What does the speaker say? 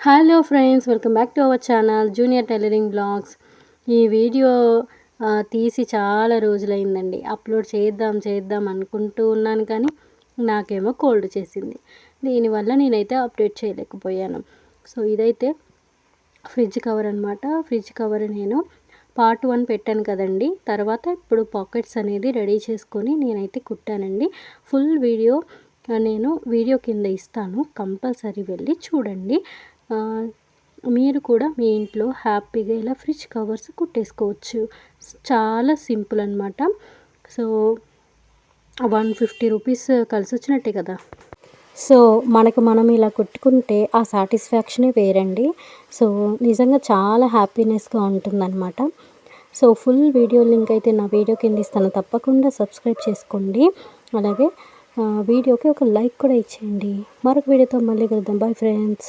Hello friends, welcome back to our channel junior tailoring blogs. ఈ video తీసి చాలా రోజులైందండి. Upload చేద్దాం అనుకుంటూ ఉన్నాను, కానీ నాకేమో కోల్డ్ చేసింది. దీనివల్ల నేనైతే అప్డేట్ చేయలేకపోయాను. సో ఇదైతే ఫ్రిడ్జ్ కవర్ అనమాట. ఫ్రిడ్జ్ కవర్ నేను పార్ట్ 1 పెట్టాను కదండి. తర్వాత ఇప్పుడు పాకెట్స్ అనేది రెడీ చేసుకొని నేనైతే కుట్టానండి. ఫుల్ వీడియో నేను వీడియో కింద ఇస్తాను, కంపల్సరీ వెళ్ళి చూడండి. మీరు కూడా మీ ఇంట్లో హ్యాపీగా ఇలా ఫ్రిడ్జ్ కవర్స్ కుట్టేసుకోవచ్చు. చాలా సింపుల్ అనమాట. సో 150 రూపీస్ కలిసి వచ్చినట్టే కదా. సో మనం ఇలా కుట్టుకుంటే ఆ సాటిస్ఫాక్షనే వేరండి. సో నిజంగా చాలా హ్యాపీనెస్గా ఉంటుందన్నమాట. సో ఫుల్ వీడియో లింక్ అయితే నా వీడియో కింద ఇస్తాను, తప్పకుండా సబ్స్క్రైబ్ చేసుకోండి. అలాగే వీడియోకి ఒక లైక్ కూడా ఇచ్చేయండి. మరొక వీడియోతో మళ్ళీ కలుద్దాం. Bye friends.